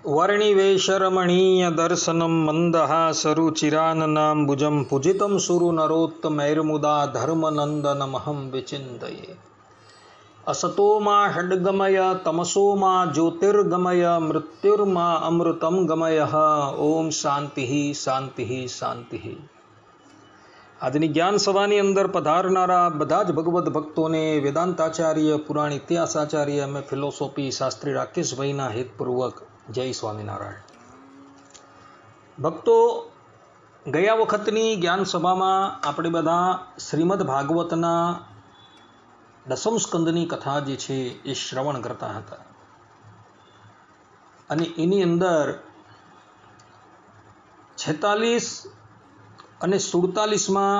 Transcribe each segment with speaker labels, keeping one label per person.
Speaker 1: वर्णिवेशरमणीयदर्शनं मन्दहासरुचिराननाम्बुजं पूजितं सुरनरोत्तमैर्मुदा धर्मनन्दनमहं विचिन्तये। असतो मा षड्गमय तमसो मा ज्योतिर्गमय मृत्युर्मा अमृतं गमय। ओम शांति शांति शांति। આજની જ્ઞાન સભાની અંદર પધારનારા બધા જ ભગવદ્ ભક્તોને વેદાંતાચાર્ય પુરાણ ઇતિહાસાચાર્ય એમ ફિલોસોફી શાસ્ત્રી રાકેશભાઈના હેતપૂર્વક જય સ્વામિનારાયણ। ભક્તો, ગયા વખતની જ્ઞાન સભામાં આપણે બધા શ્રીમદ ભાગવતના દસમ સ્કંદની કથા જે છે એ શ્રવણ કરતા હતા અને એની અંદર 46 અને 47માં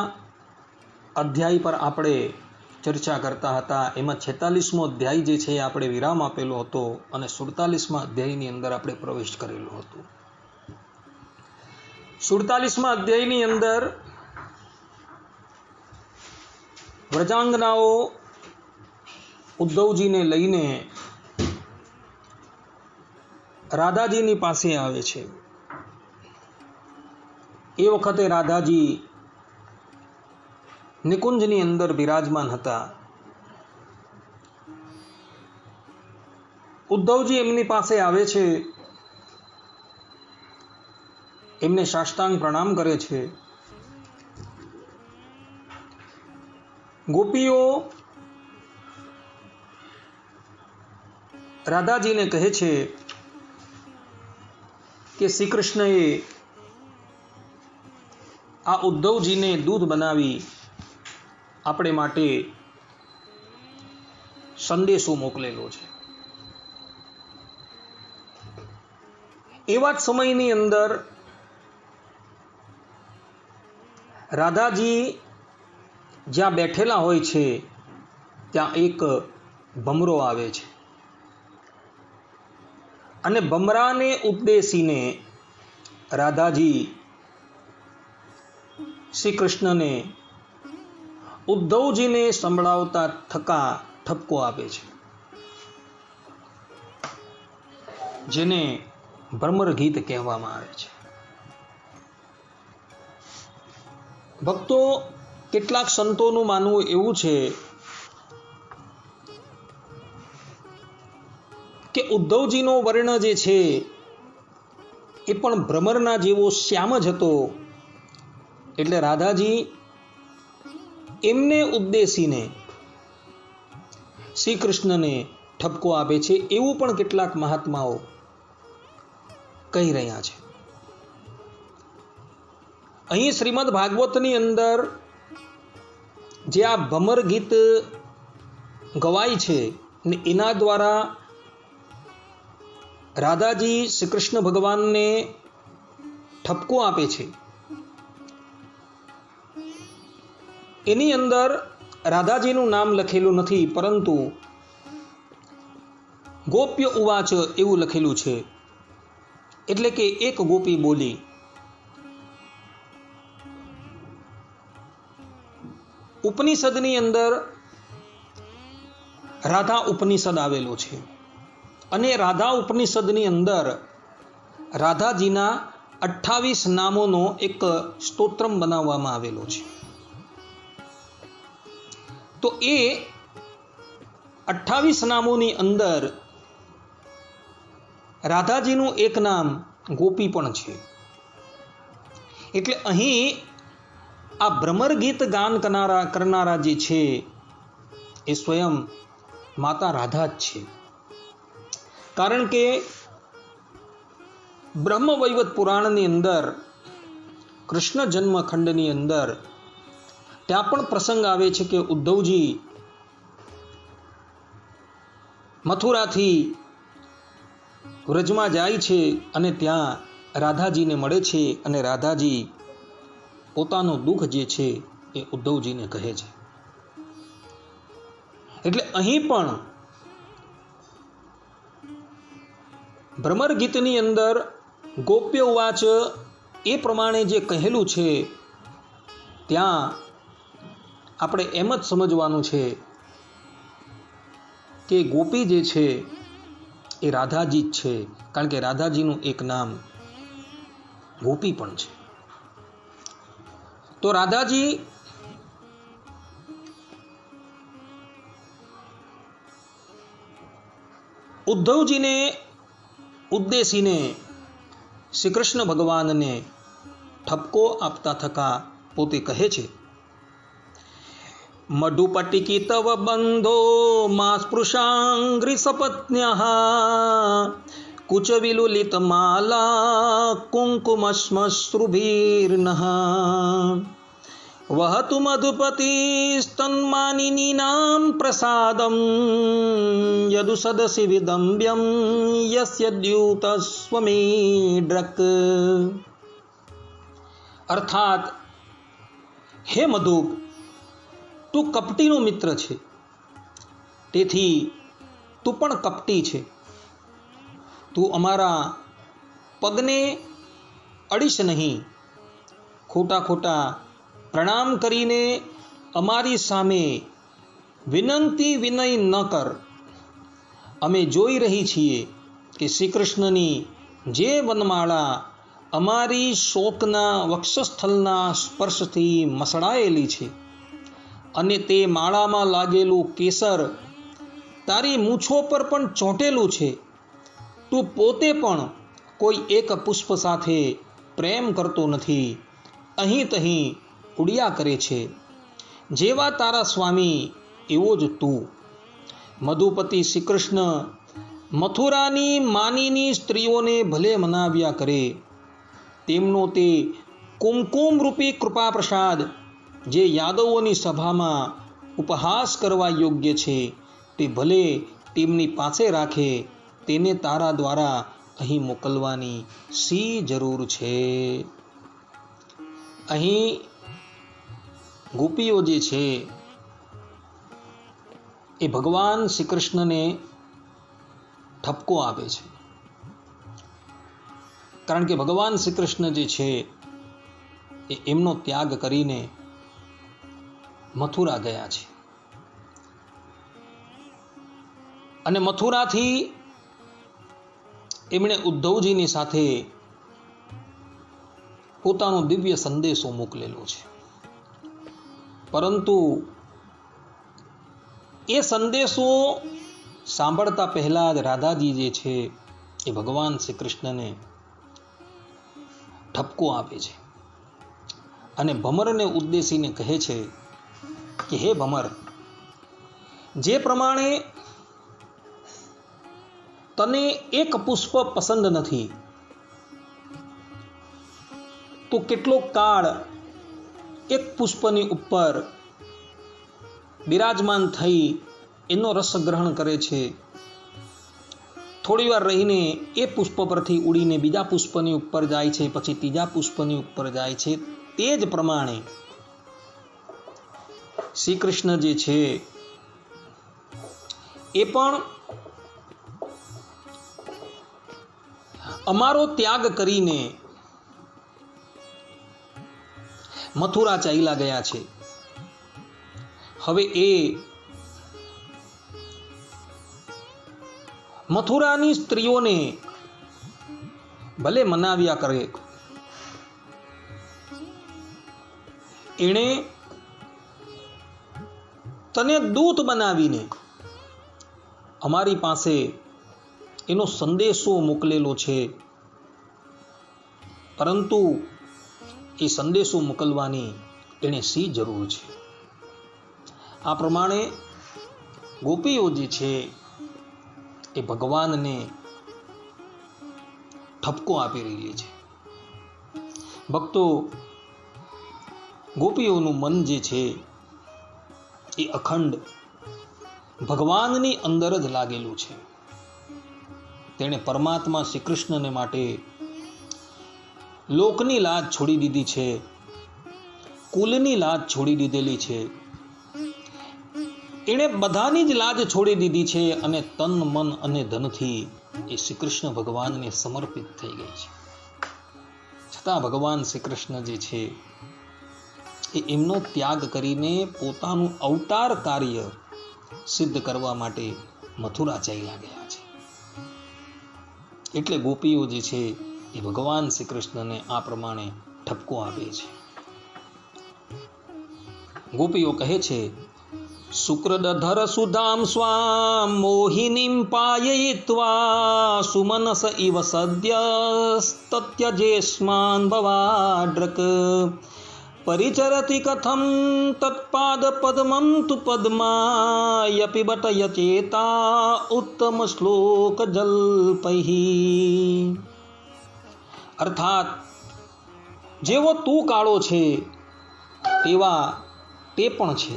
Speaker 1: અધ્યાય પર આપણે ચર્ચા કરતા હતા। એમાં 46મો અધ્યાય જે છે આપણે વિરામ આપેલો હતો અને 47મા અધ્યાયની અંદર આપણે પ્રવેશ કરેલો હતો। 47મા અધ્યાયની અંદર વ્રજાંગનાઓ ઉદ્ધવજીને લઈને રાધાજીની પાસે આવે છે। એ વખતે રાધાજી નિકુંજની અંદર બિરાજમાન હતા। ઉદ્ધવજી એમની પાસે આવે છે, એમને સાષ્ટાંગ પ્રણામ કરે છે। ગોપીઓ રાધાજીને કહે છે કે શ્રી કૃષ્ણએ આ ઉદ્ધવજીને દૂધ બનાવી આપણે માટે સંદેશો મોકલેલો છે। એવા જ સમયની અંદર રાધાજી જ્યાં બેઠેલા હોય છે ત્યાં એક ભમરો આવે છે અને ભમરાને ઉદ્દેશીને રાધાજી શ્રી કૃષ્ણને ઉદ્ધવજીને સંભળાવતા થકા ઠપકો આપે છે, જેને ભ્રમર ગીત કહેવામાં આવે છે। ભક્તો, કેટલાક સંતોનું માનવું એવું છે કે ઉદ્ધવજીનો વર્ણ જે છે એ પણ ભ્રમરના જેવો શ્યામ જ હતો, એટલે રાધાજી એમને ઉદ્દેશીને શ્રી કૃષ્ણને ઠપકો આપે છે, એવું પણ કેટલાક મહાત્માઓ કહી રહ્યા છે। અહીં શ્રીમદ ભાગવતની અંદર જે આ ભમર ગીત ગવાય છે ને એના દ્વારા રાધાજી શ્રી કૃષ્ણ ભગવાનને ઠપકો આપે છે, એની અંદર રાધાજીનું નામ લખેલું નથી, પરંતુ ગોપ્ય ઉવાચ એવું લખેલું છે। એટલે કે એક ગોપી બોલી। ઉપનિષદની અંદર રાધા ઉપનિષદ આવેલો છે અને રાધા ઉપનિષદની અંદર રાધાજીના 28 નામોનો એક સ્તોત્રમ બનાવવામાં આવેલો છે। તો એ 28 નામોની અંદર રાધાજીનું એક નામ ગોપી પણ છે। એટલે અહીં આ ભ્રમર ગીત ગાન કરનારા જે છે એ સ્વયં માતા રાધા જ છે। કારણ કે બ્રહ્મવૈવત પુરાણની અંદર કૃષ્ણ જન્મખંડની અંદર ત્યાં પણ પ્રસંગ આવે છે કે ઉદ્ધવજી મથુરાથી વ્રજમાં જાય છે અને ત્યાં રાધાજીને મળે છે અને રાધાજી પોતાનું દુઃખ જે છે એ ઉદ્ધવજીને કહે છે। એટલે અહીં પણ ભ્રમર ગીતની અંદર ગોપ્ય ઉવાચ એ પ્રમાણે જે કહેલું છે ત્યાં આપણે એમ જ સમજવાનું છે કે ગોપી જે છે એ રાધાજી જ છે, કારણ કે રાધાજીનું એક નામ ગોપી પણ છે. તો રાધાજી ઉદ્ધવજીને ઉદ્દેશીને શ્રી કૃષ્ણ ભગવાનને ઠપકો આપતા થકા પોતે કહે છે, મધુપટિકી તવ બંધો મા સ્પૃશાંગ્રી સપત્ન્યઃ કુચવિલુલિત માલા કુંકુમશ્મશ્રુભીર્નઃ વહતુ મધુપતિસ્તન્માનિનીનાં પ્રસાદં યદુ સદસી વિદમ્બ્યં યસ્ય દ્યુતસ્વમેડ્રક. અર્થાત, હે મધુપ, તું કપટીનો મિત્ર છે, તેથી તું પણ કપટી છે. તું અમારા પગને અડીશ નહીં. ખોટા ખોટા પ્રણામ કરીને અમારી સામે વિનંતી વિનય ન કર. અમે જોઈ રહી છીએ કે શ્રી કૃષ્ણની જે વનમાળા અમારી શોકના વક્ષસ્થલના સ્પર્શથી મસળાયેલી છે, અને તે માળામાં લાગેલું કેસર તારી મૂછો પર પણ ચોંટેલું છે, તું પોતે પણ કોઈ એક પુષ્પ સાથે પ્રેમ કરતો નથી, અહીં તહીં ઉડ્યા કરે છે. જેવા તારા સ્વામી એવો જ તું. મધુપતિ શ્રી કૃષ્ણ મથુરાની માનીની સ્ત્રીઓને ભલે મનાવ્યા કરે, તેમનો તે કુમકુમ રૂપી કૃપા પ્રસાદ જે યાદવોની સભામાં ઉપહાસ કરવા યોગ્ય છે, તે ભલે તેમની પાસે રાખે. તેને તારા દ્વારા અહીં મોકલવાની શી જરૂર છે? અહીં ગોપીઓ જે છે એ ભગવાન શ્રી કૃષ્ણને ઠપકો આપે છે, કારણ કે ભગવાન શ્રી કૃષ્ણ જે છે એ એમનો ત્યાગ કરીને મથુરા ગયા છે, અને મથુરાથી એમણે ઉદ્ધવજીની સાથે પોતાનો દિવ્ય સંદેશો મોકલેલો છે. પરંતુ એ સંદેશો સાંભળતા પહેલા જ રાધાજી જે છે એ ભગવાન શ્રી કૃષ્ણને ઠપકો આપે છે, અને ભમરને ઉદ્દેશીને કહે છે કે હે ભમર, જે પ્રમાણે તને એક પુષ્પ પસંદ નથી, તો કેટલો કાળ એક પુષ્પની ઉપર બિરાજમાન થઈ એનો રસ ગ્રહણ કરે છે, થોડી વાર રહીને એ પુષ્પ પરથી ઉડીને બીજા પુષ્પની ઉપર જાય છે, પછી ત્રીજા પુષ્પની ઉપર જાય છે. તે જ પ્રમાણે શ્રી કૃષ્ણ જે છે એ પણ અમારો ત્યાગ કરીને મથુરા ચાલ્યા ગયા છે. હવે એ મથુરાની સ્ત્રીઓને ભલે મનાવ્યા કરે, એણે તને દૂત બનાવીને અમારી પાસે એનો સંદેશો મોકલેલો છે, પરંતુ એ સંદેશો મોકલવાની એણે શી જરૂર છે? આ પ્રમાણે ગોપીઓ જે છે એ ભગવાનને ઠપકો આપી રહી છે. ભક્તો, ગોપીઓનું મન જે છે એ અખંડ ભગવાનની અંદર જ લાગેલું છે. તેણે પરમાત્મા શ્રી કૃષ્ણને માટે લોકની લાજ છોડી દીધી છે, કુલની લાજ છોડી દીધેલી છે, એણે બધાની જ લાજ છોડી દીધી છે, અને તન મન અને ધનથી એ શ્રી કૃષ્ણ ભગવાનને સમર્પિત થઈ ગઈ છે. છતાં ભગવાન શ્રી કૃષ્ણ જે છે એ એમનો ત્યાગ કરીને પોતાનું અવતાર કાર્ય સિદ્ધ કરવા માટે મથુરા ચાલ્યા ગયા છે. એટલે ગોપીઓ જે છે એ ભગવાન શ્રી કૃષ્ણને આ પ્રમાણે ઠપકો આપે છે. ગોપીઓ કહે છે, શુક્રદધર સુધામ સ્વામ મોહિનીમ પાયયિત્વા સુમનસ ઇવ સદ્યસ્તત્યજેસ્માન ભવાડ્રક પરિચરતિ કથમ તત્પાદ પદ્મં તુ પદ્માયપી બટયચેતા ઉત્તમ શ્લોક જલ્પૈ. અર્થાત જેવો તું કાળો છે તેવા તે પણ છે.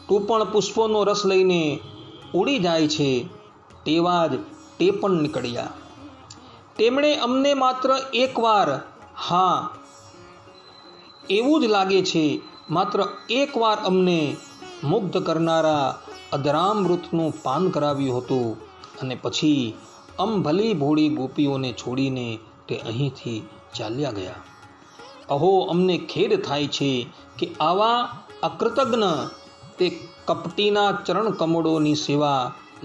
Speaker 1: તું પણ પુષ્પોનો રસ લઈને ઉડી જાય છે તેવા જ તે પણ નીકળ્યા. તેમણે અમને માત્ર એકવાર, હા એવું જ લાગે છે, માત્ર એકવાર અમને મુગ્ધ કરનારા અધરામૃતનું પાન કરાવ્યું હતું અને પછી ભલી ભોળી ગોપીઓને છોડીને તે અહીંથી ચાલ્યા ગયા. અહો, અમને ખેદ થાય છે કે આવા અકૃતજ્ઞ તે કપટીના ચરણ કમળોની સેવા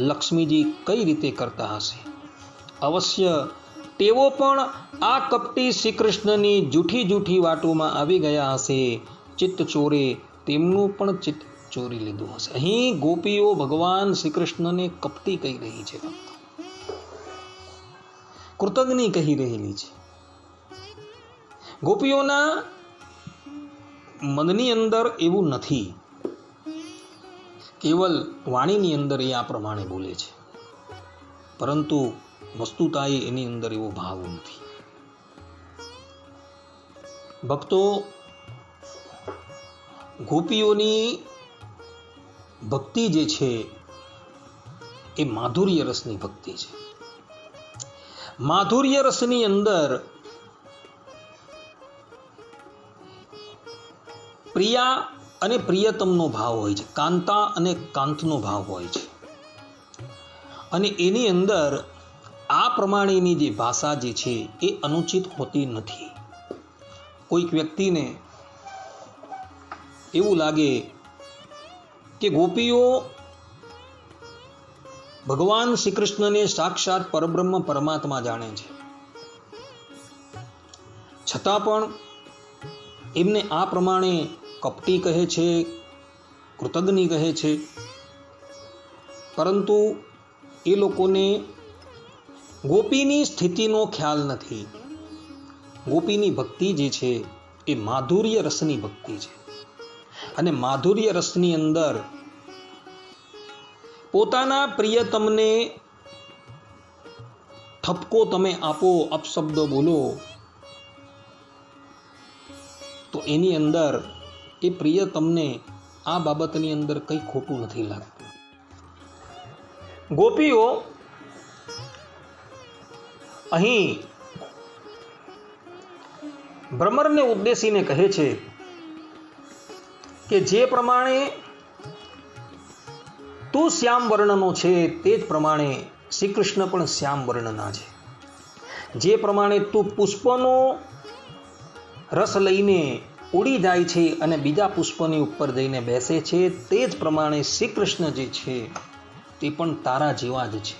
Speaker 1: લક્ષ્મીજી કઈ રીતે કરતા હશે. અવશ્ય તેઓ પણ આ કપટી શ્રી કૃષ્ણની જૂઠી વાતોમાં આવી ગયા હશે. ચિત્ત ચોરે તેમનું પણ ચિત્ત ચોરી લીધું હશે. અહીં ગોપીઓ ભગવાન શ્રી કૃષ્ણને કપટી કહી રહી છે, કૃતજ્ઞ કહી રહેલી છે. ગોપીઓના મનની અંદર એવું નથી, કેવલ વાણીની અંદર એ આ પ્રમાણે બોલે છે, પરંતુ વસ્તુતાએ એની અંદર એવો ભાવ નથી. ભક્તો, ગોપીઓની ભક્તિ જે છે એ માધુર્ય રસની ભક્તિ છે. માધુર્ય રસની અંદર પ્રિયા અને પ્રિયતમનો ભાવ હોય છે, કાંતા અને કાંતનો ભાવ હોય છે. અને એની અંદર આ પ્રમાણેની જે ભાષા જે છે એ અનુચિત હોતી નથી. કોઈક વ્યક્તિને એવું લાગે કે ગોપીઓ ભગવાન શ્રી કૃષ્ણને સાક્ષાત પરબ્રહ્મ પરમાત્મા જાણે છે, છતાં પણ એમને આ પ્રમાણે કપટી કહે છે, કૃતજ્ઞ કહે છે. પરંતુ એ લોકોને ગોપીની સ્થિતિનો ખ્યાલ નથી. ગોપીની ભક્તિ જે છે એ માધુર્ય રસની ભક્તિ છે. અને માધુર્ય રસની અંદર પોતાના પ્રિયતમને ઠપકો તમે આપો, અપશબ્દો બોલો, તો એની અંદર એ પ્રિયતમને આ બાબતની અંદર કંઈ ખોટું નથી લાગતું. ગોપીઓ અહીં ભ્રમરને ઉદ્દેશીને કહે છે કે જે પ્રમાણે તું શ્યામ વર્ણનો છે તે જ પ્રમાણે શ્રી કૃષ્ણ પણ શ્યામ વર્ણના છે. જે પ્રમાણે તું પુષ્પનો રસ લઈને ઉડી જાય છે અને બીજા પુષ્પની ઉપર જઈને બેસે છે, તે જ પ્રમાણે શ્રી કૃષ્ણ જે છે તે પણ તારા જેવા જ છે.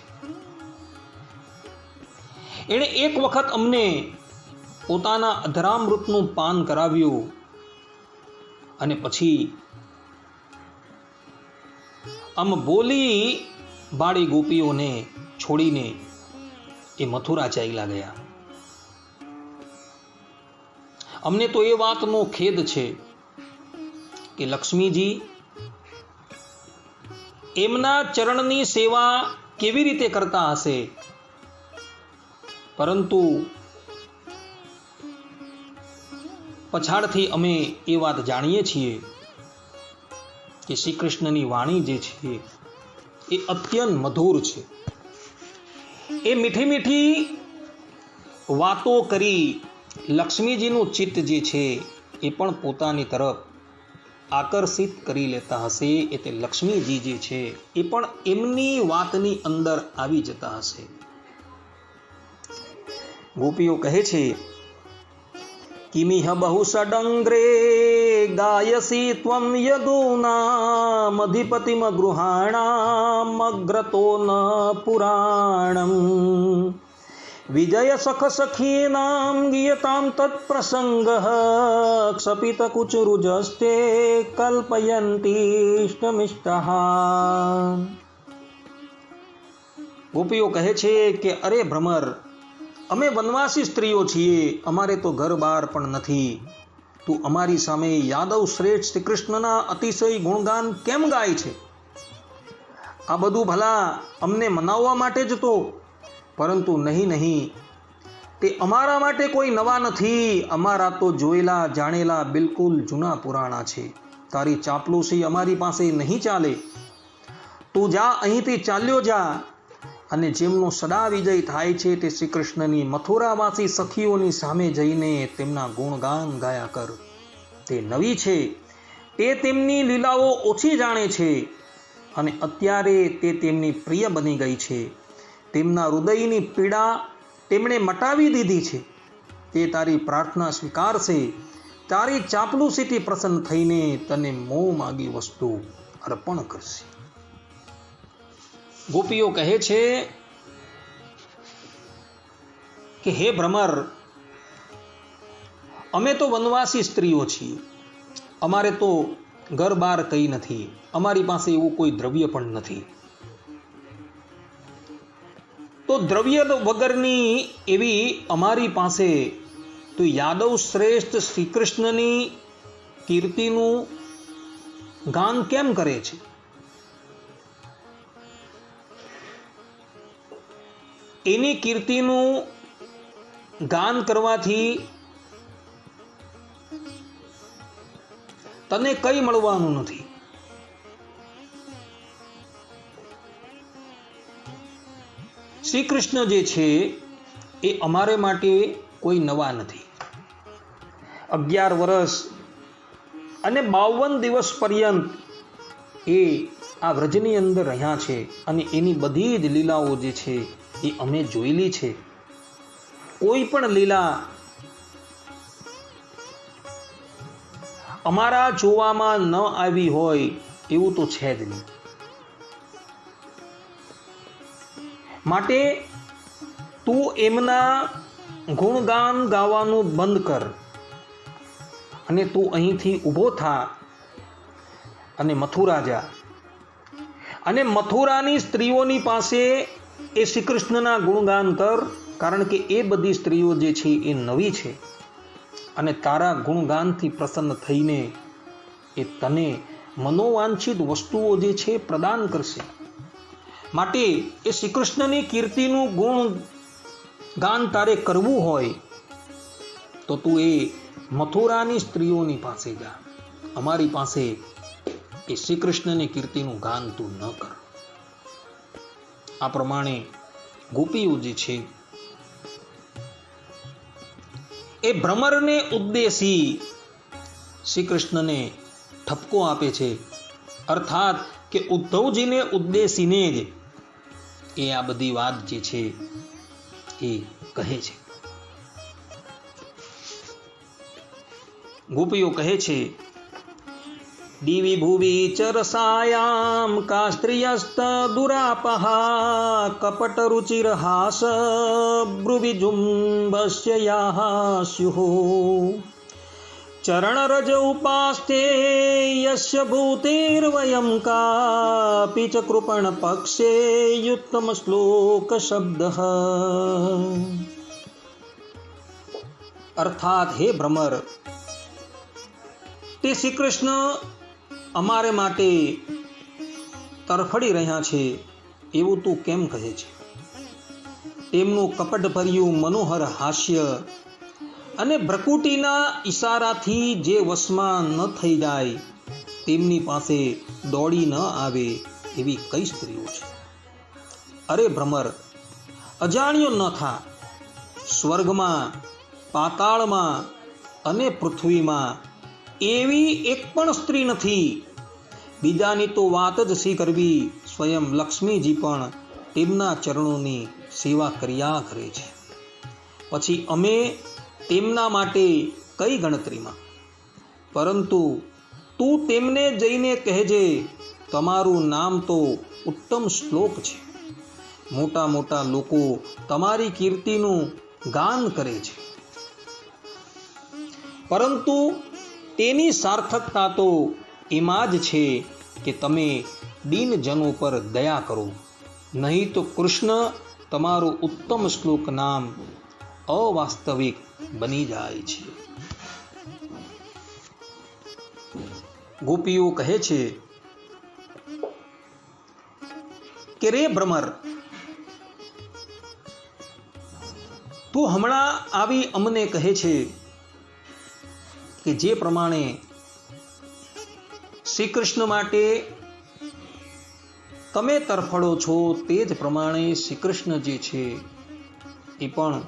Speaker 1: એણે એક વખત અમને પોતાના અધરામૃતનું પાન કરાવ્યું અને પછી બોલી બાળી ગોપીઓને છોડીને એ મથુરા ચાલ્યા ગયા. અમને તો એ વાતનો ખેદ છે કે લક્ષ્મીજી એમના ચરણની સેવા કેવી રીતે કરતા હશે, પરંતુ પછાડથી અમે એ વાત જાણીએ છીએ કે શ્રી કૃષ્ણની વાણી જે છે એ અત્યંત મધુર છે. એ મીઠી મીઠી વાતો કરી લક્ષ્મીજીનું ચિત્ત જે છે એ પણ પોતાની તરફ આકર્ષિત કરી લેતા હશે. એ તે લક્ષ્મીજી જે છે એ પણ એમની વાતની અંદર આવી જતા હશે. ગોપીઓ કહે છે, કિમિહ બહુ સડંગ્રે ગાયસી ત્વમ યદુનામ અધિપતિમ ગૃહાણામ અગ્રતો ન પુરાણમ વિજય સખ સખીનામ ગીયતામ તત્પ્રસંગઃ ક્ષપિતકુચરુજસ્તે કલ્પયંતીષ્ટમિષ્ટઃ. ગોપીઓ કહે છે કે અરે ભ્રમર, અમે વનવાસી સ્ત્રીઓ છીએ, અમારે તો ઘર બાર પણ નથી. તું અમારી સામે યાદવ શ્રેષ્ઠ શ્રી કૃષ્ણના અતિશય ગુણગાન કેમ ગાય છે? આ બધું ભલા અમને મનાવવા માટે જ તો, પરંતુ નહીં, તે અમારા માટે કોઈ નવા નથી. અમારા તો જોયેલા જાણેલા બિલકુલ જૂના પુરાણા છે. તારી ચાપલુસી અમારી પાસે નહીં ચાલે. તું જા, અહીંથી ચાલ્યો જા, અને જેમનો સદા વિજય થાય છે તે શ્રી કૃષ્ણની મથુરાવાસી સખીઓની સામે જઈને તેમના ગુણગાન ગાયા કર. તે નવી છે, તે તેમની લીલાઓ ઓછી જાણે છે, અને અત્યારે તે તેમની પ્રિય બની ગઈ છે. તેમના હૃદયની પીડા તેમણે મટાવી દીધી છે. તે તારી પ્રાર્થના સ્વીકારશે. તારી ચાપલુસીથી પ્રસન્ન થઈને તને મોં માગી વસ્તુ અર્પણ કરશે. ગોપીઓ કહે છે કે હે ભ્રમર, અમે તો વનવાસી સ્ત્રીઓ છીએ, અમારે તો ઘર બાર કંઈ નથી, અમારી પાસે એવું કોઈ દ્રવ્ય પણ નથી. તો દ્રવ્ય વગરની એવી અમારી પાસે તો યાદવ શ્રેષ્ઠ શ્રી કૃષ્ણની કીર્તિનું ગાન કેમ કરે છે? એની કીર્તિનું ગાન કરવાથી તને કંઈ મળવાનું નથી. શ્રી કૃષ્ણ જે છે એ અમારે માટે કોઈ નવા નથી. 11 વર્ષ અને 52 દિવસ પર્યંત એ આ વ્રજની અંદર રહ્યા છે, અને એની બધી જ લીલાઓ જે છે એ અમે જોયેલી છે. કોઈ પણ લીલા અમારા જોવામાં ન આવી હોય એવું તો છે જ નહીં. માટે તું એમના ગુણગાન ગાવાનું બંધ કર, અને તું અહીંથી ઊભો થા અને મથુરા જા, અને મથુરાની સ્ત્રીઓની પાસે એ શ્રી કૃષ્ણના ગુણગાન કર. કારણ કે એ બધી સ્ત્રીઓ જે છે એ નવી છે, અને તારા ગુણગાનથી પ્રસન્ન થઈને એ તને મનોવાંછિત વસ્તુઓ જે છે પ્રદાન કરશે. માટે એ શ્રી કૃષ્ણની કીર્તિનું ગુણગાન તારે કરવું હોય તો તું એ મથુરાની સ્ત્રીઓની પાસે જા. અમારી પાસે એ શ્રી કૃષ્ણની કીર્તિનું ગાન તું ન કર. આ પ્રમાણે ગોપીઓ જે છે એ ભ્રમરને ઉદ્દેશી શ્રી કૃષ્ણને ઠપકો આપે છે. અર્થાત કે ઉદ્ધવજીને ઉદ્દેશીને જ એ આ બધી વાત જે છે એ કહે છે. ગોપીઓ કહે છે, દિવી ભુવી ચરસાયામ કા સ્ત્રિયસ્ત દુરાપહા કપટ રુચિરહાસ બ્રુવિજુંબસ્ય યાહ સ્યુઃ ચરણરજ ઉપાસ્તે યસ્ય ભૂતિર્વયં કાપી ચ કૃપણ પક્ષે યુત્તમ શ્લોક શબ્દઃ. અર્થાત હે ભ્રમર, તે શ્રી કૃષ્ણ અમારે માટે તરફડી રહ્યા છે એવું તું કેમ કહે છે? તેમનું કપટભર્યું મનોહર હાસ્ય અને ભ્રકુટીના ઈશારાથી જે વશમાં ન થઈ જાય, તેમની પાસે દોડી ન આવે એવી કઈ સ્ત્રીઓ છે? અરે ભ્રમર, અજાણ્યો ન થા. સ્વર્ગમાં, પાતાળમાં અને પૃથ્વીમાં એવી એક પણ સ્ત્રી નથી. બીજાની તો વાત જ શી કરવી, સ્વયં લક્ષ્મીજી પણ તેમના ચરણોની સેવા કર્યા કરે છે. પછી અમે તેમના માટે કઈ ગણતરીમાં? પરંતુ તું તેમને જઈને કહેજે, તમારું નામ તો ઉત્તમ શ્લોક છે. મોટા મોટા લોકો તમારી કીર્તિનું ગાન કરે છે, પરંતુ તેની સાર્થકતા તો એમાં જ છે કે તમે દીનજનો પર દયા કરો, નહીં તો કૃષ્ણ તમારું ઉત્તમ શ્લોક નામ અવાસ્તવિક બની જાય છે. ગોપીઓ કહે છે કે રે ભ્રમર, તું હમણાં આવી અમને કહે છે કે જે પ્રમાણે શ્રી કૃષ્ણ માટે તમે તરફડો છો તે જ પ્રમાણે શ્રી કૃષ્ણ જે છે એ પણ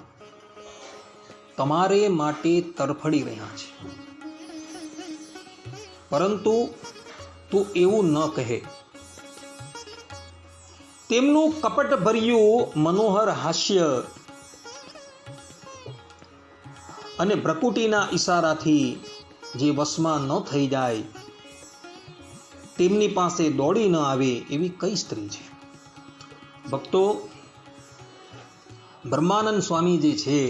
Speaker 1: તમારે માટે તરફડી રહ્યા છે, પરંતુ તું એવું ન કહે. તેમનું કપટભર્યું મનોહર હાસ્ય અને ભ્રકુટીના ઈશારાથી જે વશમાં ન થઈ જાય, તેમની પાસે દોડી ન આવે એવી કઈ સ્ત્રી છે? ભક્તો, બ્રહ્માનંદ સ્વામી જે છે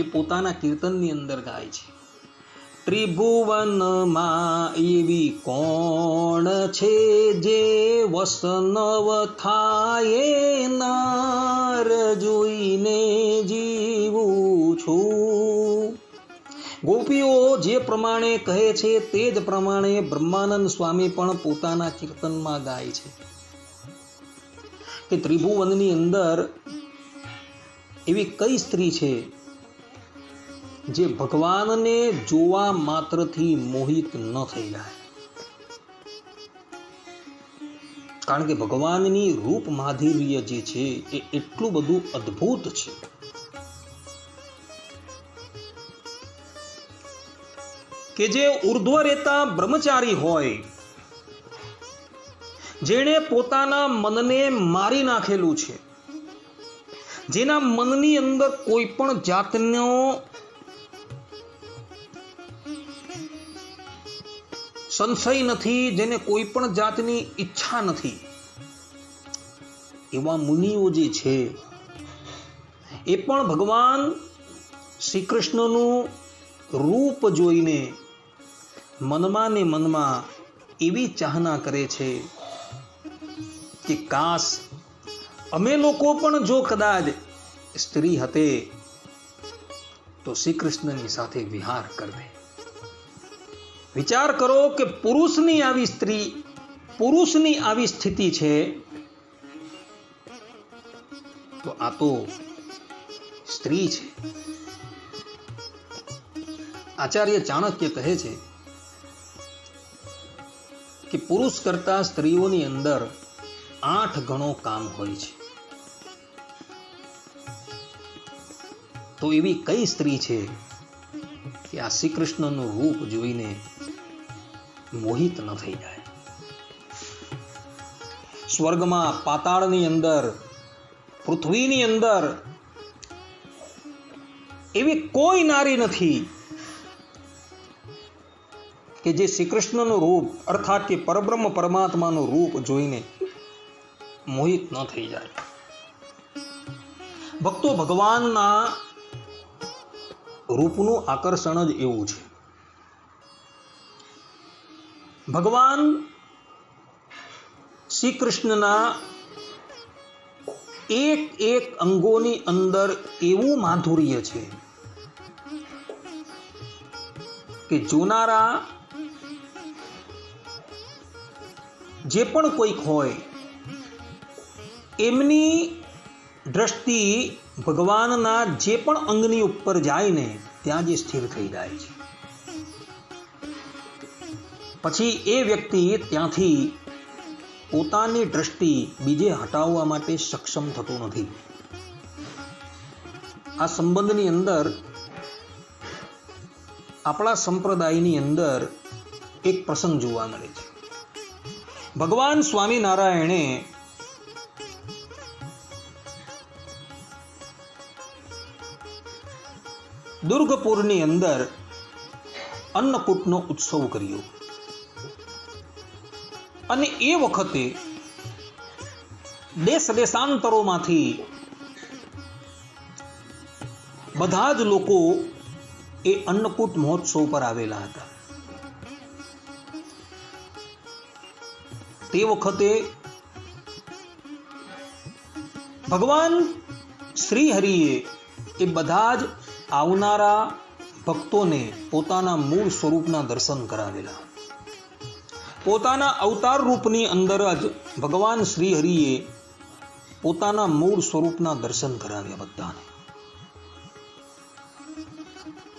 Speaker 1: એ પોતાના કીર્તનની અંદર ગાય છે, ત્રિભુવનમાં એવી કોણ છે જે વસનવ થાય નાર જોઈને જીવું છું. ગોપીઓ જે પ્રમાણે કહે છે તે જ પ્રમાણે બ્રહ્માનંદ સ્વામી પણ પોતાના કીર્તનમાં ગાય છે કે ત્રિભુવનની અંદર એવી કઈ સ્ત્રી છે જે ભગવાનને જોવા માત્રથી મોહિત ન થઈ જાય, કારણ કે ભગવાનની રૂપ માધુર્ય જે છે એ એટલું બધું અદ્ભુત છે કે જે ઉર્ધ્વ રહેતા બ્રહ્મચારી હોય, જેણે પોતાના મનને મારી નાખેલું છે, જેના મનની અંદર કોઈ પણ જાતનો સંશય નથી, જેને કોઈ પણ જાતની ઈચ્છા નથી, એવા મુનિઓ જે છે એ પણ ભગવાન શ્રી કૃષ્ણનું રૂપ જોઈને મનમાં ને મનમાં એવી ચાહના કરે છે કે કાશ અમે લોકો પણ જો કદાચ સ્ત્રી હતે તો શ્રી કૃષ્ણની સાથે વિહાર કરે. વિચાર કરો કે પુરુષની આવી સ્ત્રી, પુરુષની આવી સ્થિતિ છે, તો આ તો સ્ત્રી છે. આચાર્ય ચાણક્ય કહે છે કે પુરુષ કરતા સ્ત્રીઓની અંદર 8 ગણો કામ હોય છે. તો એવી કઈ સ્ત્રી છે કે આ શ્રી કૃષ્ણનું રૂપ જોઈને મોહિત ન થઈ જાય? સ્વર્ગમાં, પાતાળની અંદર, પૃથ્વીની અંદર એવી કોઈ નારી નથી કે જે શ્રી કૃષ્ણનું રૂપ અર્થાત કે પરબ્રહ્મ પરમાત્માનું રૂપ જોઈને મોહિત ન થઈ જાય. ભક્તો, ભગવાનના રૂપનું આકર્ષણ જ એવું છે. ભગવાન શ્રી કૃષ્ણના એક એક અંગોની અંદર એવું માધુર્ય છે કે જોનારા જે પણ કોઈક હોય એમની દ્રષ્ટિ ભગવાનના જે પણ અંગની ઉપર જાય ને ત્યાં જ સ્થિર થઈ જાય છે. પછી એ વ્યક્તિ ત્યાંથી પોતાની દ્રષ્ટિ બીજે હટાવવા માટે સક્ષમ થતો નથી. આ સંબંધની અંદર આપણા સંપ્રદાયની અંદર એક પ્રસંગ જોવા મળે છે. ભગવાન સ્વામિનારાયણે દુર્ગપુરની અંદર અન્નકૂટનો ઉત્સવ કર્યો અને એ વખતે દેશ દેશાંતરોમાંથી બધા જ લોકો એ અન્નકૂટ મહોત્સવ પર આવેલા હતા. તે વખતે ભગવાન શ્રી હરિએ એ બધા જ આવનારા ભક્તોને પોતાના મૂળ સ્વરૂપના દર્શન કરાવેલા. પોતાના અવતાર રૂપની અંદર જ ભગવાન શ્રી હરિએ પોતાના મૂળ સ્વરૂપના દર્શન કરાવ્યા બધાને.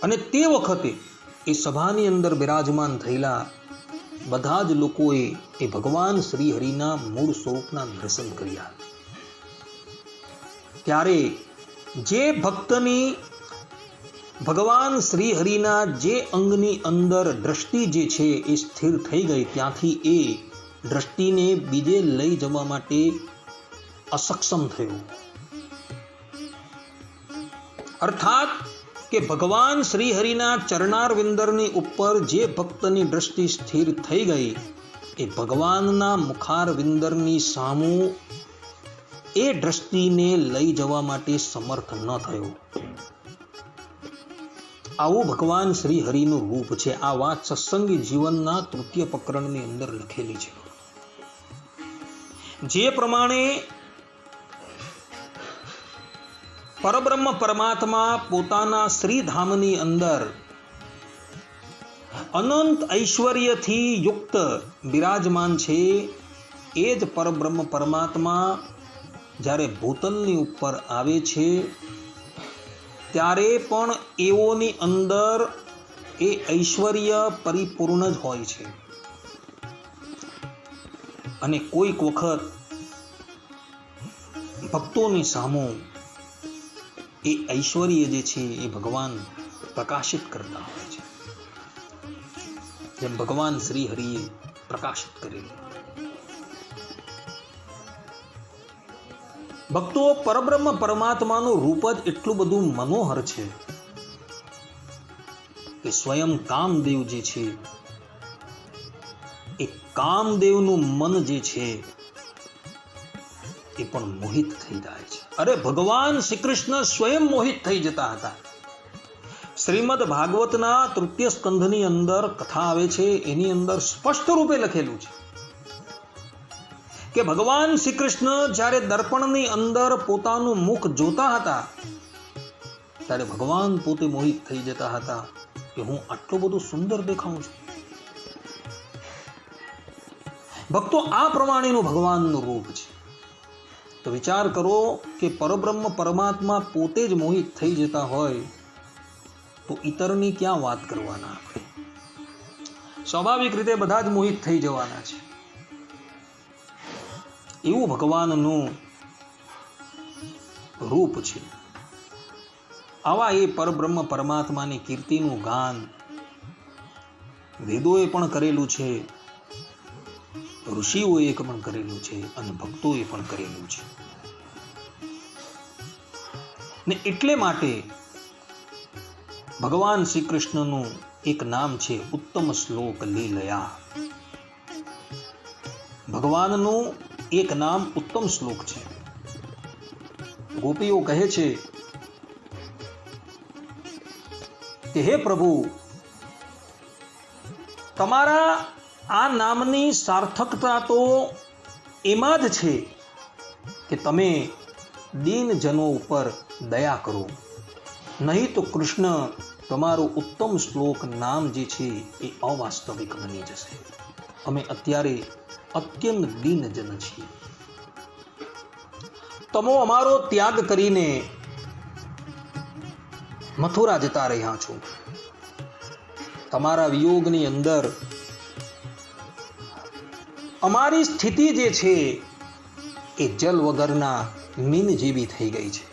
Speaker 1: અને તે વખતે એ સભાની અંદર બિરાજમાન થયેલા બધા જ લોકોએ એ ભગવાન શ્રી હરિના મૂળ સ્વરૂપના દર્શન કર્યા. ત્યારે જે ભક્તની ભગવાન શ્રી હરિના જે અંગની અંદર દ્રષ્ટિ જે છે એ સ્થિર થઈ ગઈ, ત્યાંથી એ દ્રષ્ટિને બીજે લઈ જવા માટે અસક્ષમ થયો. અર્થાત કે ભગવાન શ્રી હરિના ચરણાર વિંદરની ઉપર જે ભક્તની દ્રષ્ટિ સ્થિર થઈ ગઈ, એ ભગવાનના મુખાર વિંદરની સામુ એ દ્રષ્ટિને લઈ જવા માટે સમર્થ ન થયો. આવું ભગવાન શ્રી હરિનું રૂપ છે. આ વાત સત્સંગી જીવનના તૃતીય પ્રકરણની અંદર લખેલી છે. જે પ્રમાણે પરબ્રહ્મ પરમાત્મા પોતાના શ્રીધામની અંદર અનંત ઐશ્વર્યથી યુક્ત બિરાજમાન છે, એ જ પરબ્રહ્મ પરમાત્મા જ્યારે ભૂતલની ઉપર આવે છે ત્યારે પણ એઓની અંદર એ ઐશ્વર્ય પરિપૂર્ણ જ હોય છે. અને કોઈક વખત ભક્તોની સામુ એ ઐશ્વર્ય જે છે એ ભગવાન પ્રકાશિત કરતા હોય છે, જેમ ભગવાન શ્રી હરિએ પ્રકાશિત કરેલું. ભક્તો, પરબ્રહ્મ પરમાત્માનું રૂપ જ એટલું બધું મનોહર છે કે સ્વયં કામદેવ જે છે એ કામદેવનું મન જે છે એ પણ મોહિત થઈ જાય છે. અરે ભગવાન શ્રી કૃષ્ણ સ્વયં મોહિત થઈ જતા હતા. શ્રીમદ ભાગવતના તૃતીય સ્કંધની અંદર કથા આવે છે, એની અંદર સ્પષ્ટ રૂપે લખેલું છે કે ભગવાન શ્રી કૃષ્ણ જ્યારે દર્પણની અંદર પોતાનું મુખ જોતા હતા ત્યારે ભગવાન પોતે મોહિત થઈ જતા હતા કે હું આટલો બધો સુંદર દેખાઉં છું. ભક્તો, આ પ્રમાણેનું ભગવાનનું રૂપ છે. તો વિચાર કરો કે પરબ્રહ્મ પરમાત્મા પોતે જ મોહિત થઈ જતા હોય તો ઈતરની ક્યાં વાત કરવાના આપણે? સ્વાભાવિક રીતે બધા જ મોહિત થઈ જવાના છે. એવું ભગવાનનું રૂપ છે. આવા એ પરબ્રહ્મ પરમાત્માની કીર્તિનું ગાન વેદોએ પણ કરેલું છે, ઋષિઓએ પણ કરેલું છે અને ભક્તોએ પણ કરેલું છે. ને એટલે માટે ભગવાન શ્રી કૃષ્ણનું એક નામ છે ઉત્તમ શ્લોક લીલયા. ભગવાનનું એક નામ ઉત્તમ શ્લોક છે. ગોપીઓ કહે છે કે હે પ્રભુ, તમારા આ નામની સાર્થકતા તો એમાં જ છે કે તમે દીનજનો ઉપર દયા કરો, નહીં તો કૃષ્ણ તમારું ઉત્તમ શ્લોક નામ જે છે એ અવાસ્તવિક બની જશે. અમે અત્યારે અત્યંત દીનજન છીએ. તમે અમારો ત્યાગ કરીને મથુરા જતા રહ્યા છો. તમારા વિયોગની અંદર અમારી સ્થિતિ જે છે એ જલ વગરના મીન જેવી થઈ ગઈ છે.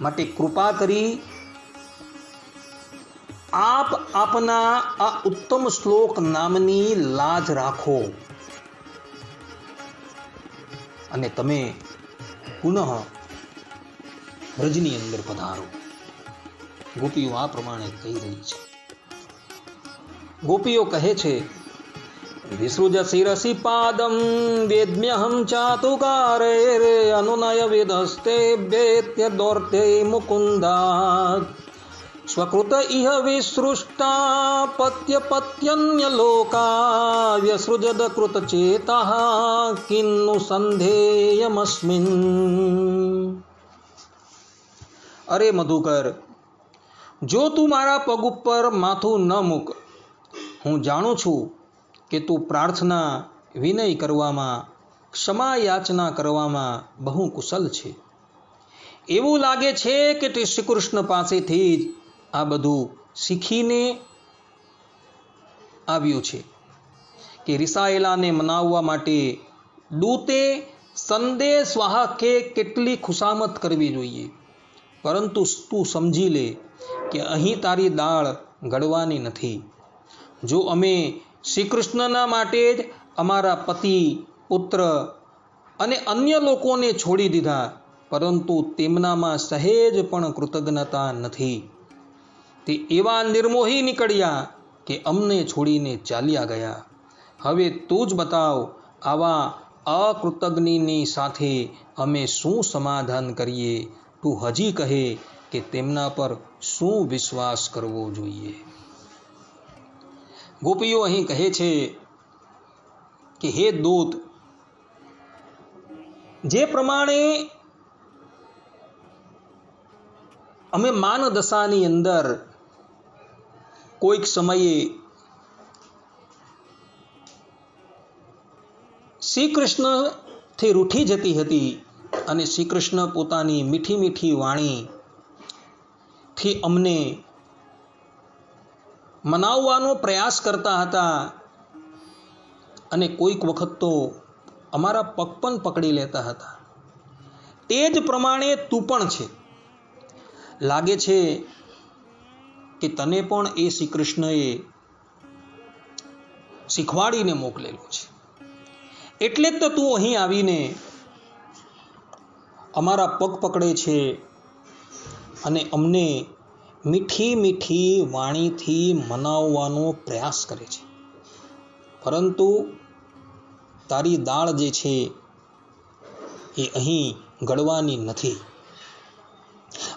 Speaker 1: માટે કૃપા કરી આપ આપના આ ઉત્તમ શ્લોક નામની લાજ રાખો અને તમે પુનઃ બ્રજની અંદર પધારો. ગોપીઓ આ પ્રમાણે કહી રહી છે. ગોપીઓ કહે છે વિસૃજ શિરસી પાદમ વેદ્મ્યહમ ચાતુકારે અનુનય વેદસ્તેભ્યેત્ય દોર્તે મુકુંદાત સ્વકૃત ઇહ વિસૃષ્ટા પત્ય પત્યન્ય લોકા વ્યસૃજદ કૃત ચેતઃ કિન્નુ સંધેયમસ્મિન. અરે મધુકર, જો તું મારા પગ ઉપર માથું ન મૂક. હું જાણું છું કે તું પ્રાર્થના વિનય કરવામાં, ક્ષમા યાચના કરવામાં બહુ કુશલ છે. એવું લાગે છે કે તે શ્રી કૃષ્ણ પાસેથી જ આ બધું શીખીને આવ્યું છે કે રિસાયેલાને મનાવવા માટે દૂતે સંદેશ વાહકે કેટલી ખુશામત કરવી જોઈએ. પરંતુ તું સમજી લે કે અહીં તારી દાળ ગળવાની નથી. જો અમે શ્રી કૃષ્ણના માટે જ અમારા પતિ, પુત્ર અને અન્ય લોકોને છોડી દીધા, પરંતુ તેમનામાં સહેજ પણ કૃતજ્ઞતા નથી. તે એવા નિર્મોહી નીકળ્યા કે અમને છોડીને ચાલ્યા ગયા. હવે તું જ બતાવ, આવા અકૃતજ્ઞની સાથે અમે શું સમાધાન કરીએ? તું હજી કહે કે તેમના પર શું વિશ્વાસ કરવો જોઈએ? ગોપીઓ અહીં કહે છે કે હે દૂત, જે પ્રમાણે અમે માન દશાની અંદર કોઈક સમયે શ્રી કૃષ્ણથી રૂઠી જતી હતી અને શ્રી કૃષ્ણ પોતાની મીઠી મીઠી વાણીથી અમને મનાવવાનો પ્રયાસ કરતા હતા અને કોઈક વખત તો અમારા પગ પણ પકડી લેતા હતા, તે જ પ્રમાણે તું પણ છે. લાગે છે કે તને પણ એ શ્રી કૃષ્ણએ શીખવાડીને મોકલેલો છે. એટલે જ તો તું અહીં આવીને અમારા પગ પકડે છે અને અમને મીઠી મીઠી વાણીથી મનાવવાનો પ્રયાસ કરે છે. પરંતુ તારી દાળ જે છે એ અહીં ગળવાની નથી.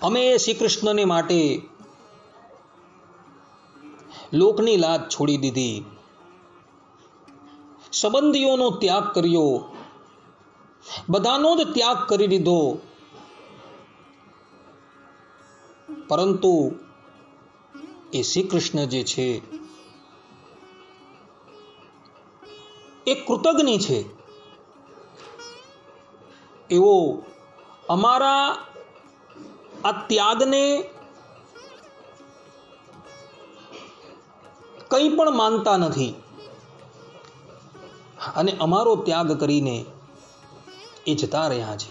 Speaker 1: અમે શ્રી કૃષ્ણને માટે લોકની લાજ છોડી દીધી, સંબંધીઓનો ત્યાગ કર્યો, બધાનો જ ત્યાગ કરી દીધો. પરંતુ એ શ્રી કૃષ્ણ જે છે એ કૃતજ્ઞ છે. એવો અમારા આ ત્યાગને કંઈ પણ માનતા નથી અને અમારો ત્યાગ કરીને એ જતા રહ્યા છે.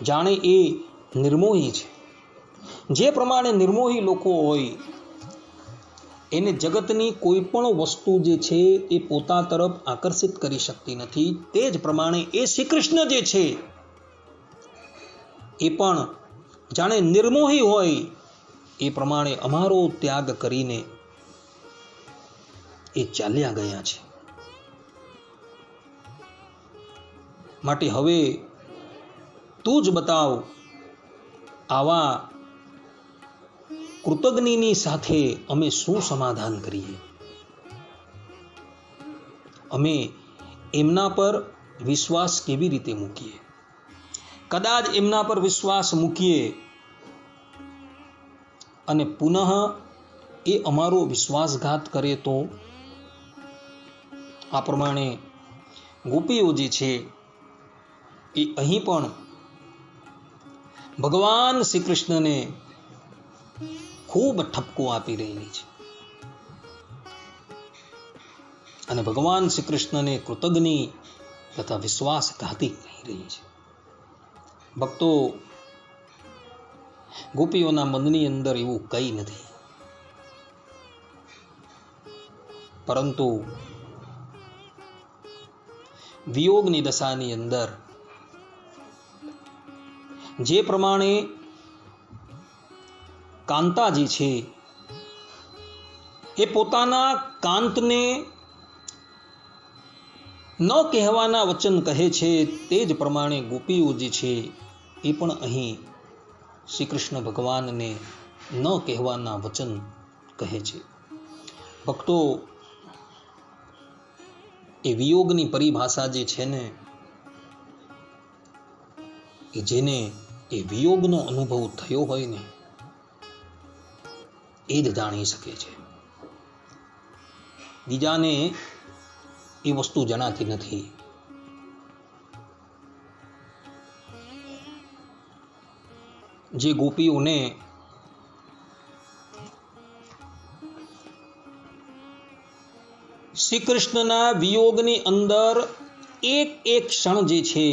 Speaker 1: જાણે એ નિર્મોહી છે. જે પ્રમાણે નિર્મોહી લોકો હોય એને જગતની કોઈ પણ વસ્તુ જે છે એ પોતા તરફ આકર્ષિત કરી શકતી નથી, તે જ પ્રમાણે એ શ્રી કૃષ્ણ જે છે એ પણ જાણે નિર્મોહી હોય એ પ્રમાણે અમારો ત્યાગ કરીને એ ચાલ્યા ગયા છે. માટે હવે તું જ બતાવ, આવા કૃતજ્ઞની સાથે અમે શું સમાધાન કરીએ? અમે એમના પર વિશ્વાસ કેવી રીતે મૂકીએ? કદાચ એમના પર વિશ્વાસ મૂકીએ અને પુનઃ એ અમારો વિશ્વાસઘાત કરે તો? આ પ્રમાણે ગોપીઓ જે છે એ અહીં પણ ભગવાન શ્રી કૃષ્ણને ખૂબ ઠપકો આપી રહેલી છે અને ભગવાન શ્રી કૃષ્ણને કૃતજ્ઞ તથા વિશ્વાસઘાતી કહી રહી છે. ભક્તો, ગોપીઓના મનની અંદર એવું કંઈ નથી, પરંતુ વિયોગની દશાની અંદર જે પ્રમાણે કાંતાજી છે એ પોતાના કાંતને ન કહેવાના વચન કહે છે, તે જ પ્રમાણે ગોપીઓ જે છે એ પણ અહીં શ્રી કૃષ્ણ ભગવાનને ન કહેવાના વચન કહે છે. ભક્તો, એ વિયોગની પરિભાષા જે છે ને, એ જેને એ વિયોગનો અનુભવ થયો હોય ને એ જ જાણી શકે છે. બીજાને એ વસ્તુ જણાતી નથી. જે ગોપીઓને શ્રી કૃષ્ણના વિયોગની અંદર એક એક ક્ષણ જે છે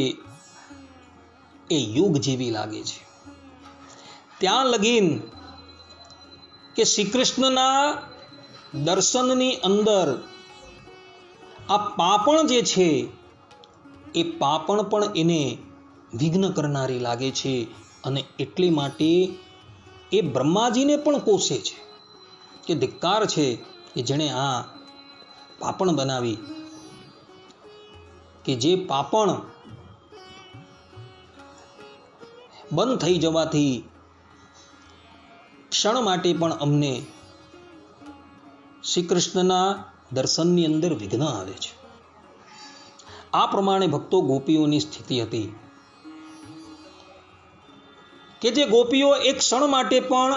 Speaker 1: એ યુગ જેવી લાગે છે. ત્યાં લગીન કે શ્રી કૃષ્ણના દર્શનની અંદર આ પાપણ જે છે એ પાપણ પણ એને વિઘ્ન કરનારી લાગે છે. અને એટલી માટે એ બ્રહ્માજીને પણ કોસે છે કે ધિક્કાર છે કે જેણે આ પાપણ બનાવી, કે જે પાપણ બંધ થઈ જવાથી ક્ષણ માટે પણ અમને શ્રી કૃષ્ણના દર્શનની અંદર વિઘ્ન આવે છે. આ પ્રમાણે ભક્તો ગોપીઓની સ્થિતિ હતી કે જે ગોપીઓ એક ક્ષણ માટે પણ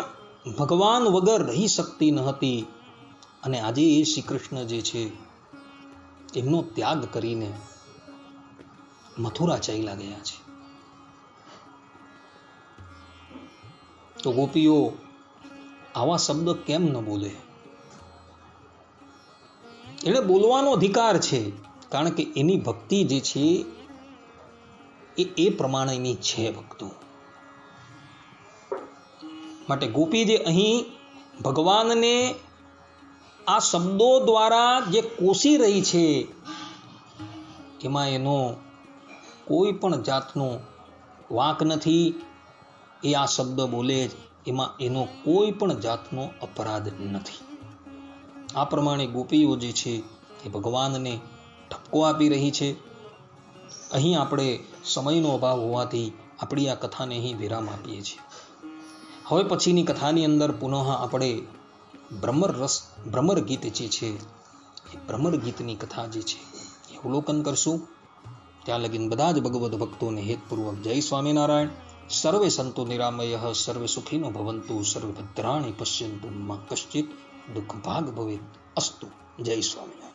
Speaker 1: ભગવાન વગર રહી શકતી ન હતી. અને આજે એ શ્રી કૃષ્ણ જે છે એમનો ત્યાગ કરીને મથુરા ચાલ્યા ગયા છે. તો ગોપીઓ આવા શબ્દ કેમ ન બોલે? એને બોલવાનો અધિકાર છે, કારણ કે એની ભક્તિ જે છે એ પ્રમાણેની છે ભક્તો. માટે ગોપી જે અહીં ભગવાનને આ શબ્દો દ્વારા જે કોસી રહી છે, એમાં એનો કોઈ પણ જાતનો વાંક નથી. એ આ શબ્દ બોલે એમાં એનો કોઈ પણ જાતનો અપરાધ નથી. આ પ્રમાણે ગોપીઓ જે છે એ ભગવાનને ઠપકો આપી રહી છે. અહીં આપણે સમયનો અભાવ હોવાથી આપણી આ કથાને અહીં વિરામ આપીએ છીએ. હવે પછીની કથાની અંદર પુનઃ આપણે ભ્રમર ગીત જે છે એ ભ્રમર ગીતની કથા જે છે એ અવલોકન કરશું. ત્યાં લગીન બધા જ ભગવદ ભક્તોને હેતપૂર્વક જય સ્વામિનારાયણ. સર્વે સંતો નિરામયઃ, સર્વે સુખીનો ભવંતુ, સર્વે ભદ્રાણિ પશ્યન્તુ, મા કશ્ચિત દુઃખ ભાગ ભવેત. અસ્તુ. જય સ્વામિનારાયણ.